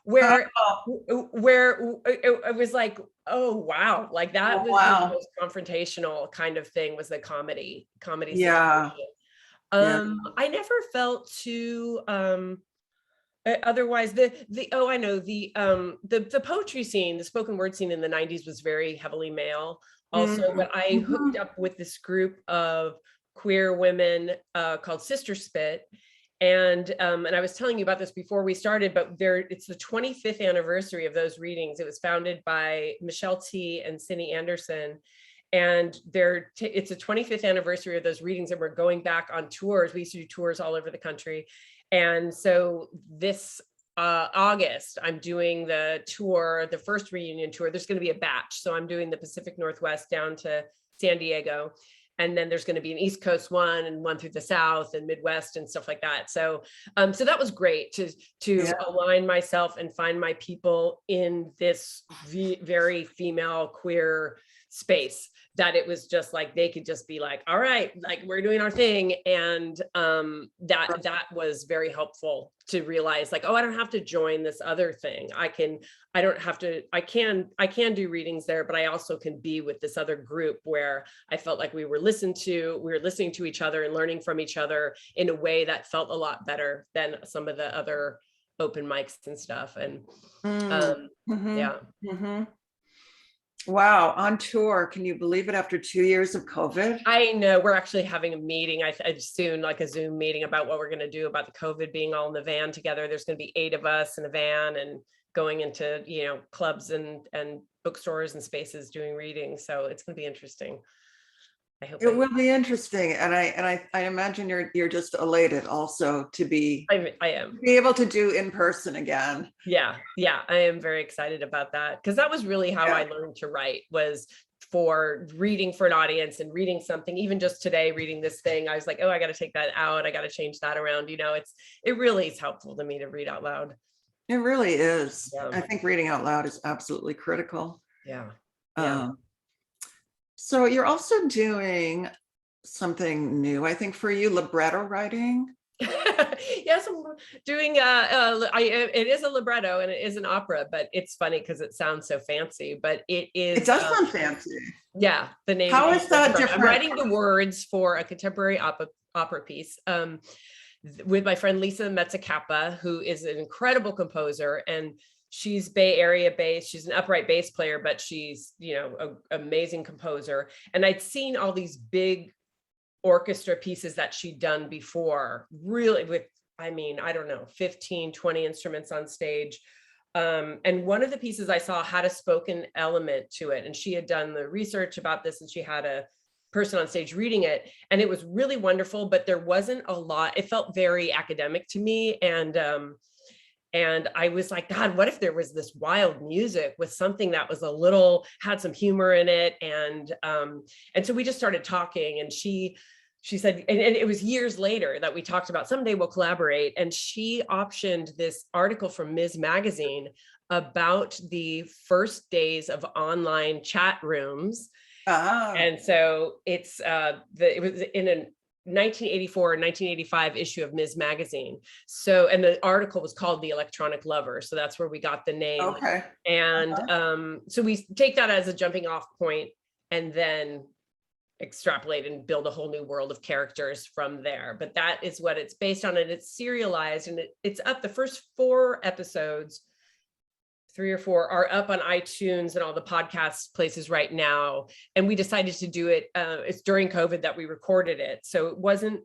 where it was like, oh wow, like that was the most confrontational kind of thing, was the comedy Yeah. situation. I never felt too otherwise the poetry scene, the spoken word scene in the 90s was very heavily male also, but I hooked up with this group of queer women called Sister Spit. And I was telling you about this before we started, but it's the 25th anniversary of those readings. It was founded by Michelle T. and Cindy Anderson. And it's a 25th anniversary of those readings, and we're going back on tours. We used to do tours all over the country. And so this August, I'm doing the tour, the first reunion tour. There's going to be a batch. So I'm doing the Pacific Northwest down to San Diego. And then there's going to be an East Coast one and one through the South and Midwest and stuff like that. So so that was great to align myself and find my people in this very female queer space, that it was just like, they could just be like, all right, like we're doing our thing. And that was very helpful to realize, like, oh, I don't have to join this other thing. I can do readings there, but I also can be with this other group where I felt like we were listening to each other and learning from each other in a way that felt a lot better than some of the other open mics and stuff. And yeah. Wow, on tour. Can you believe it, after 2 years of COVID? I know, we're actually having a meeting soon, like a Zoom meeting, about what we're going to do about the COVID being all in the van together. There's going to be 8 of us in a van and going into, clubs and bookstores and spaces doing readings. So it's going to be interesting. I hope it will be interesting. And I imagine you're just elated also to be able to do in person again. Yeah. I am very excited about that, because that was really how I learned to write, was for reading for an audience and reading something. Even just today, reading this thing, I was like, oh, I got to take that out. I got to change that around. It really is helpful to me to read out loud. It really is. Yeah. I think reading out loud is absolutely critical. Yeah. So you're also doing something new, I think, for you, libretto writing. Yes, I'm doing it is a libretto and it is an opera, but it's funny because it sounds so fancy, but it does sound fancy. Yeah, the name. How is that different? I'm writing the words for a contemporary opera piece with my friend Lisa Metzakappa, who is an incredible composer, and she's Bay Area based. She's an upright bass player, but she's, an amazing composer. And I'd seen all these big orchestra pieces that she'd done before, really with, I don't know, 15, 20 instruments on stage. And one of the pieces I saw had a spoken element to it. And she had done the research about this, and she had a person on stage reading it. And it was really wonderful, but there wasn't a lot. It felt very academic to me. And I was like, God, what if there was this wild music with something that was had some humor in it? And so we just started talking, and she said, and it was years later that we talked about someday we'll collaborate. And she optioned this article from Ms. Magazine about the first days of online chat rooms. And so it was in a 1984 or 1985 issue of Ms. Magazine. So, and the article was called The Electronic Lover. So that's where we got the name. Okay. And so we take that as a jumping off point, and then extrapolate and build a whole new world of characters from there. But that is what it's based on, and it's serialized, and it's up. The first 4 episodes, 3 or 4, are up on iTunes and all the podcast places right now. And we decided to do it. It's during COVID that we recorded it. So it wasn't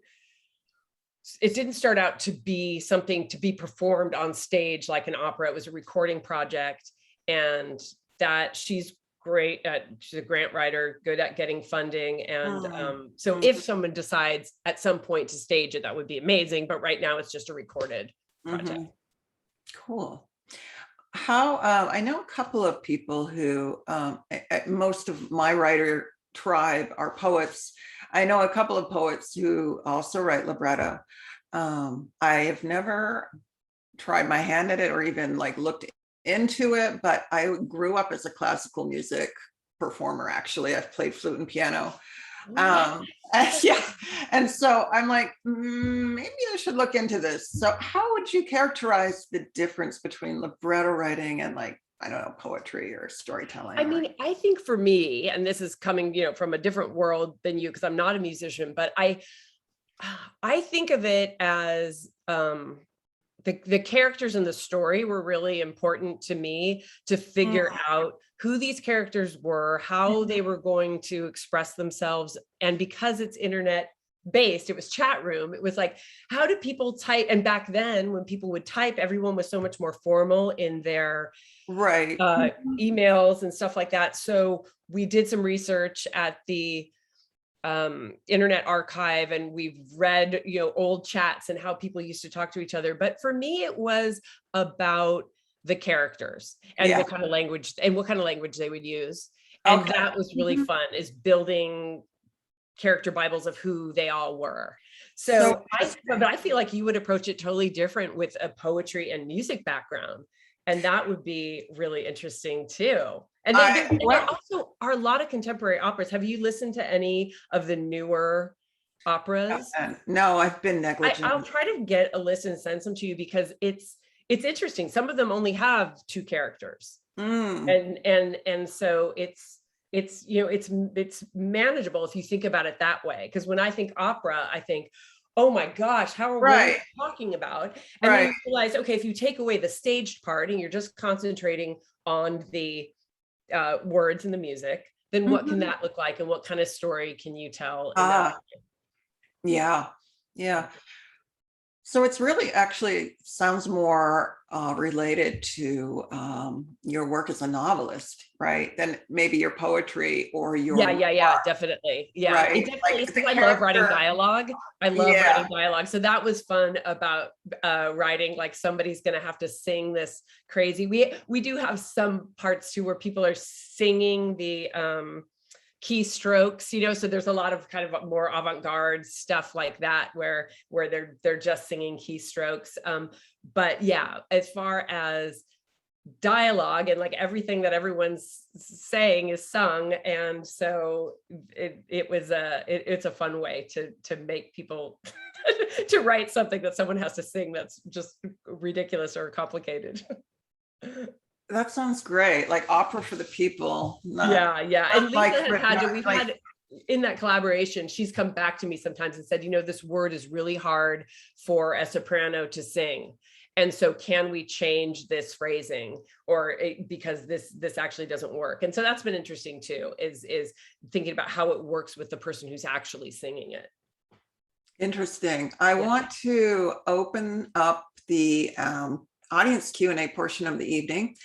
it didn't start out to be something to be performed on stage like an opera. It was a recording project, and that she's great at, she's a grant writer, good at getting funding. And so if someone decides at some point to stage it, that would be amazing. But right now it's just a recorded project. Cool. How, I know a couple of people who, most of my writer tribe are poets. I know a couple of poets who also write libretto. I have never tried my hand at it or even like looked into it, but I grew up as a classical music performer. Actually, I've played flute and piano. Yeah. And so I'm like, maybe I should look into this. So how would you characterize the difference between libretto writing and, like, I don't know, poetry or storytelling? I mean, I think for me, and this is coming, from a different world than you, because I'm not a musician, but I think of it as the characters in the story were really important to me to figure out who these characters were, how they were going to express themselves. And because it's internet based, it was chat room. It was like, how do people type? And back then when people would type, everyone was so much more formal in their emails and stuff like that. So we did some research at the Internet Archive, and we've read, old chats and how people used to talk to each other. But for me, it was about the characters and what kind of language they would use. And that was really fun, is building character Bibles of who they all were. So but I feel like you would approach it totally different with a poetry and music background. And that would be really interesting too. And then there also are a lot of contemporary operas. Have you listened to any of the newer operas? No, I've been negligent. I'll try to get a list and send some to you, because it's interesting. Some of them only have two characters, and so it's manageable if you think about it that way. Because when I think opera, I think, oh my gosh, how are we talking about? And then you realize, okay, if you take away the staged part and you're just concentrating on the words and the music, then what can that look like? And what kind of story can you tell? Yeah. So it's really actually sounds more related to your work as a novelist, right? Than maybe your poetry or your definitely. I love writing dialogue. Writing dialogue. So that was fun about writing, like somebody's gonna have to sing this crazy. We do have some parts too where people are singing the keystrokes, so there's a lot of kind of more avant-garde stuff like that where they're just singing keystrokes. But yeah, as far as dialogue and like everything that everyone's saying is sung, and so it's a fun way to make people to write something that someone has to sing that's just ridiculous or complicated. That sounds great. Like opera for the people. And Lisa we've had in that collaboration, she's come back to me sometimes and said, this word is really hard for a soprano to sing. And so can we change this phrasing, because this actually doesn't work? And so that's been interesting too, is thinking about how it works with the person who's actually singing it. Interesting. I want to open up the audience Q&A portion of the evening.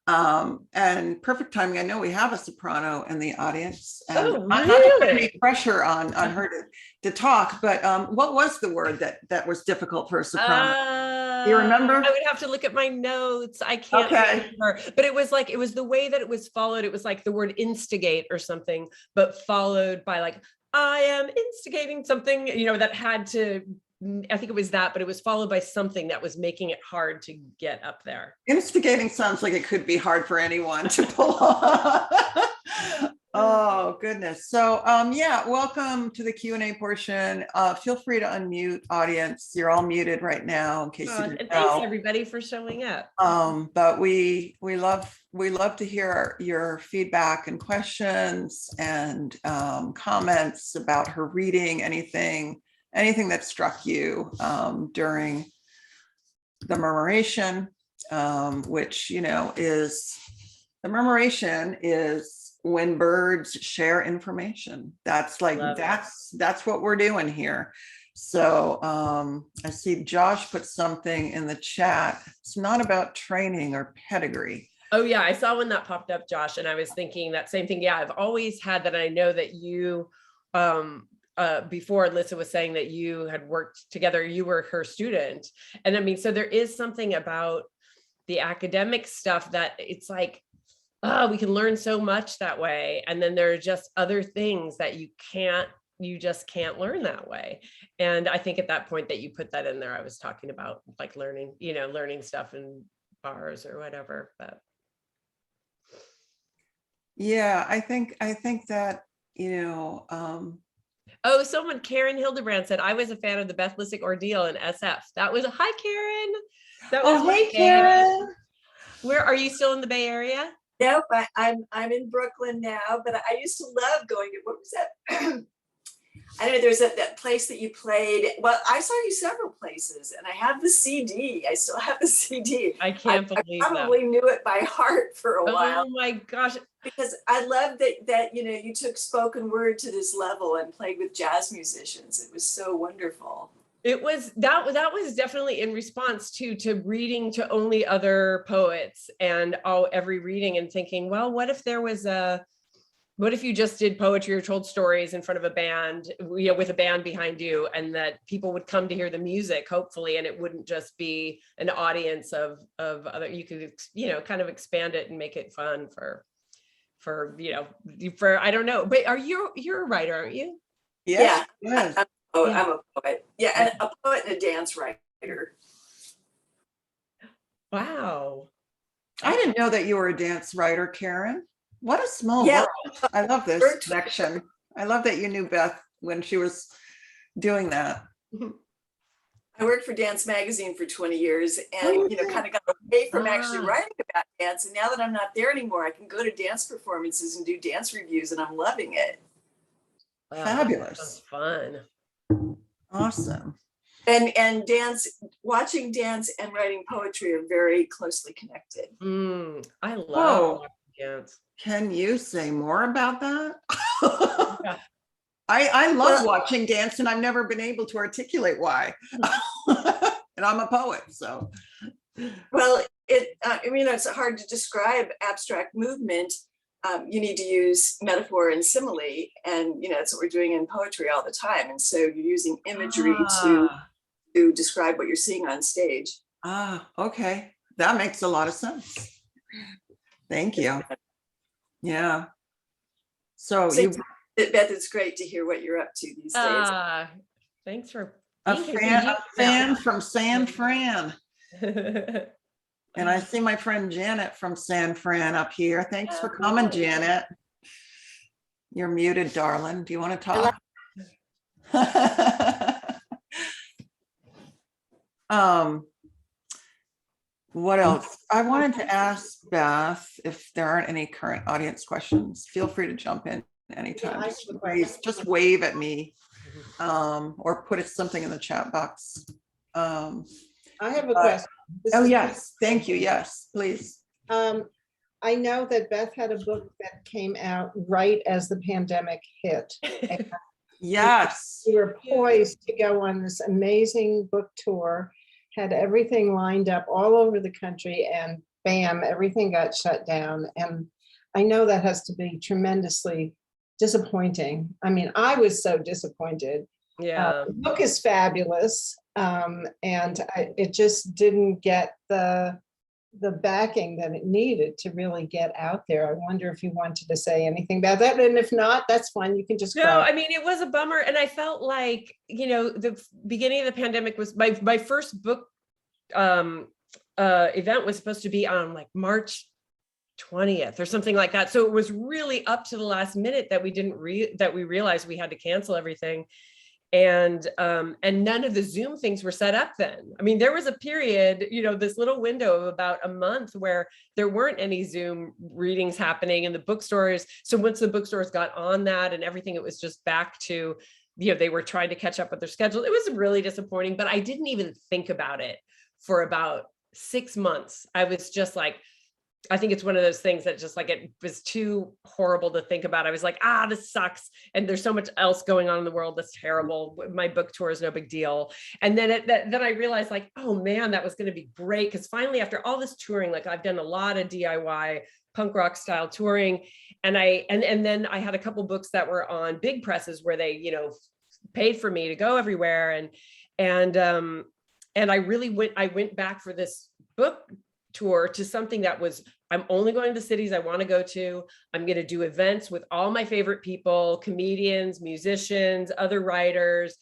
And perfect timing. I know we have a soprano in the audience, and not to put any pressure on her to talk, but what was the word that was difficult for a soprano? Do you remember? I would have to look at my notes. I can't remember, but it was the way that it was followed. It was like the word instigate or something, but followed by like, I am instigating something, that had to, I think it was that, but it was followed by something that was making it hard to get up there. Instigating sounds like it could be hard for anyone to pull off. Oh, goodness. So, welcome to the Q&A portion. Feel free to unmute, audience. You're all muted right now in case you didn't know. Thanks everybody for showing up. But we love to hear your feedback and questions and comments about her reading, anything that struck you during the Murmuration, which, is the Murmuration is when birds share information. That's what we're doing here. So I see Josh put something in the chat. It's not about training or pedigree. Oh yeah, I saw when that popped up, Josh, and I was thinking that same thing. Yeah, I've always had that. I know that you, before Alyssa was saying that you had worked together, you were her student. And I mean, so there is something about the academic stuff that it's like, oh, we can learn so much that way. And then there are just other things that you just can't learn that way. And I think at that point that you put that in there, I was talking about like learning, learning stuff in bars or whatever, but. Yeah, I think that, Oh, Karen Hildebrand said, I was a fan of the Beth Lisick ordeal in SF. That was hi, Karen. That was hey, Karen. Where are you still in the Bay Area? Nope, I'm in Brooklyn now, but I used to love going to, what was that? I don't know, there's that place that you played. Well, I saw you several places and I have the CD. I still have the CD. I can't believe I probably knew it by heart for a while. Oh my gosh. Because I love that you took spoken word to this level and played with jazz musicians. It was so wonderful. It was that was definitely in response to reading to only other poets and every reading and thinking, well, what if you just did poetry or told stories in front of a band, with a band behind you, and that people would come to hear the music, hopefully, and it wouldn't just be an audience of other, you could, kind of expand it and make it fun for I don't know, but you're a writer, aren't you? Yeah. I'm a poet. Yeah, and a poet and a dance writer. Wow. I didn't know that you were a dance writer, Karen. What a small world. I love this connection. I love that you knew Beth when she was doing that. I worked for Dance Magazine for 20 years and, kind of got away from actually writing about dance. And now that I'm not there anymore, I can go to dance performances and do dance reviews and I'm loving it. Wow, fabulous. That's fun. Awesome. And watching dance and writing poetry are very closely connected. I love dance. Can you say more about that? Yeah. I love watching dance and I've never been able to articulate why. And I'm a poet, so. Well, it's hard to describe abstract movement. You need to use metaphor and simile, and that's what we're doing in poetry all the time. And so you're using imagery to describe what you're seeing on stage. Okay, that makes a lot of sense. Thank you. Yeah. So Beth, it's great to hear what you're up to these days. Thanks for a fan from San Fran. And I see my friend Janet from San Fran up here. Thanks for coming, Janet. You're muted, darling. Do you want to talk? What else? I wanted to ask Beth if there aren't any current audience questions. Feel free to jump in anytime. Just wave at me or put something in the chat box. I have a question. Yes. Thank you. Yes, please. I know that Beth had a book that came out right as the pandemic hit. Yes. We were poised to go on this amazing book tour, had everything lined up all over the country, and bam, everything got shut down. And I know that has to be tremendously disappointing. I mean, I was so disappointed. Yeah. The book is fabulous. It just didn't get the backing that it needed to really get out there. I wonder if you wanted to say anything about that, and if not, that's fine. You can just No, I mean, it was a bummer, and I felt like the beginning of the pandemic was my first book event was supposed to be on like March 20th or something like that. So it was really up to the last minute that we realized we had to cancel everything. And none of the Zoom things were set up then. I mean, there was a period, this little window of about a month where there weren't any Zoom readings happening in the bookstores. So once the bookstores got on that and everything, it was just back to, they were trying to catch up with their schedule. It was really disappointing, but I didn't even think about it for about 6 months. I was just like, I think it's one of those things that just like, it was too horrible to think about. I was like, this sucks. And there's so much else going on in the world that's terrible. My book tour is no big deal. And then then I realized like, oh man, that was going to be great. Cause finally, after all this touring, like I've done a lot of DIY punk rock style touring. And then I had a couple books that were on big presses where they, paid for me to go everywhere. And I went back for this book tour to something that was, I'm only going to cities I want to go to. I'm going to do events with all my favorite people, comedians, musicians, other writers.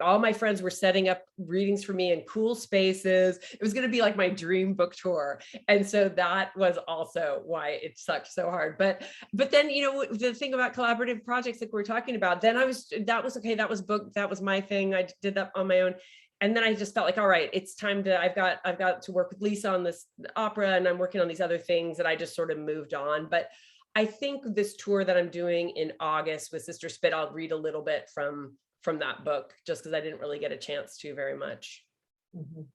All my friends were setting up readings for me in cool spaces. It was going to be like my dream book tour. And so that was also why it sucked so hard. But then, the thing about collaborative projects like we're talking about, then that was my thing. I did that on my own. And then I just felt like, all right, it's time to, I've got to work with Lisa on this opera, and I'm working on these other things, and I just sort of moved on. But I think this tour that I'm doing in August with Sister Spit, I'll read a little bit from that book, just because I didn't really get a chance to very much. Mhm.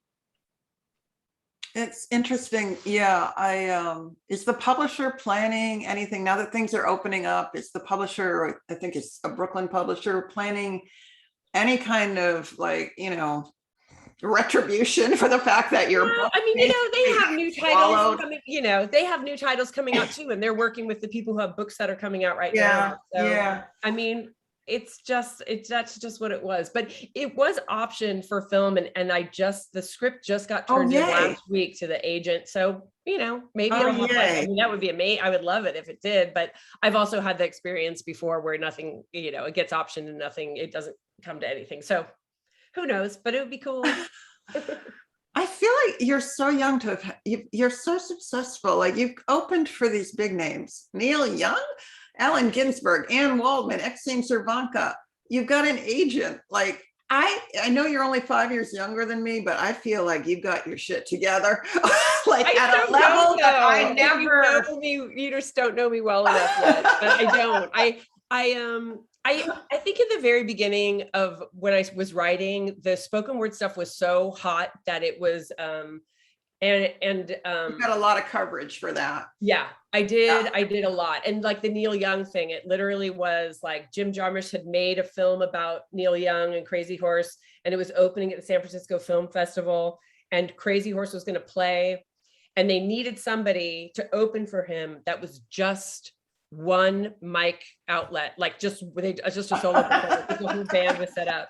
It's interesting. Yeah, is the publisher planning anything now that things are opening up? Is the publisher, I think it's a Brooklyn publisher, planning any kind of like, retribution for the fact that you're they have new titles coming, they have new titles coming out too, and they're working with the people who have books that are coming out right now. So, yeah. That's just what it was. But it was optioned for film, and the script just got turned in last week to the agent. So, maybe that would be amazing. I would love it if it did, but I've also had the experience before where nothing, it gets optioned and it doesn't come to anything. So who knows, but it would be cool. I feel like you're so young you're so successful. Like you've opened for these big names, Neil Young, Allen Ginsberg, Anne Waldman, Exene Cervanka. You've got an agent. Like I know you're only 5 years younger than me, but I feel like you've got your shit together. Like at a level that I never. You just don't know me well enough yet, but I don't. I think in the very beginning of when I was writing, the spoken word stuff was so hot that it was, you got a lot of coverage for that. Yeah, I did. I did a lot. And like the Neil Young thing, it literally was like Jim Jarmusch had made a film about Neil Young and Crazy Horse, and it was opening at the San Francisco Film Festival, and Crazy Horse was going to play, and they needed somebody to open for him that was just one mic outlet, like just a solo performance. The whole band was set up,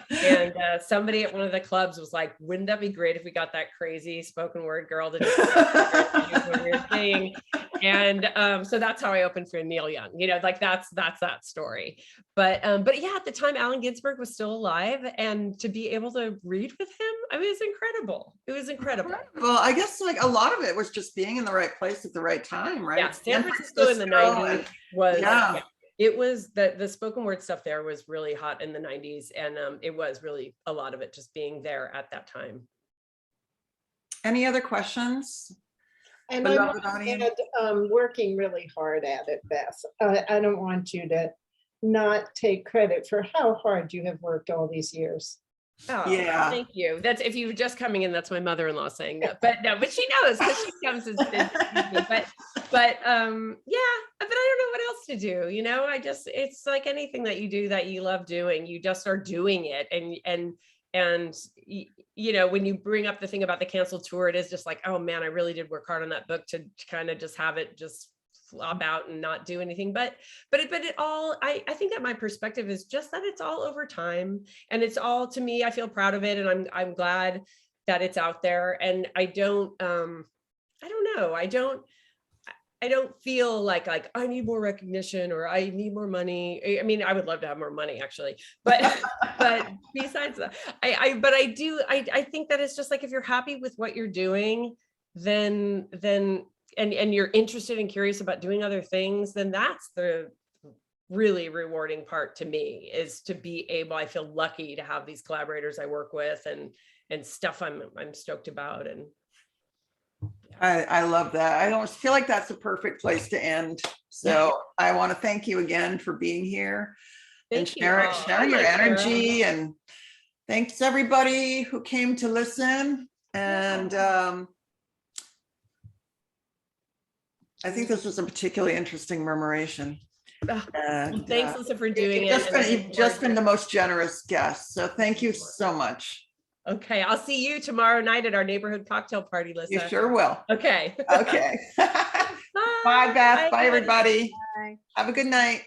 and somebody at one of the clubs was like, wouldn't that be great if we got that crazy spoken word girl to do a weird thing? And so that's how I opened for Neil Young. Like that's that story. But yeah, at the time Allen Ginsberg was still alive, and to be able to read with him, I mean, it's incredible. It was incredible. Well, I guess like a lot of it was just being in the right place at the right time, right? Yeah, San Francisco in the 90s was it was the spoken word stuff there was really hot in the 90s, and it was really a lot of it just being there at that time. Any other questions? And I'm working really hard at it, Beth. I don't want you to not take credit for how hard you have worked all these years. Oh, yeah. Thank you. That's, if you were just coming in, that's my mother-in-law saying that. But no, but she knows because she comes as yeah, but I don't know what else to do. It's like anything that you do that you love doing, you just are doing it. And when you bring up the thing about the canceled tour, it is just like, oh man, I really did work hard on that book to kind of just have it just flop out and not do anything. But it all, I think that my perspective is just that it's all over time, and it's all, to me, I feel proud of it, and I'm glad that it's out there. And I don't know. I don't feel like I need more recognition or I need more money. I mean, I would love to have more money actually, but besides that, I think that it's just like, if you're happy with what you're doing, then and you're interested and curious about doing other things, then that's the really rewarding part to me, is to be able, I feel lucky to have these collaborators I work with and stuff I'm stoked about. And I love that. I don't feel like that's a perfect place to end. So I want to thank you again for being here and sharing your energy. And thanks everybody who came to listen. And I think this was a particularly interesting murmuration. Well, And, thanks, Lisa, for doing you've just been the most generous guest. So thank you so much. Okay, I'll see you tomorrow night at our neighborhood cocktail party, Lisa. You sure will. Okay. Okay. Bye. Bye, Beth. Bye, guys. everybody. Bye. Have a good night.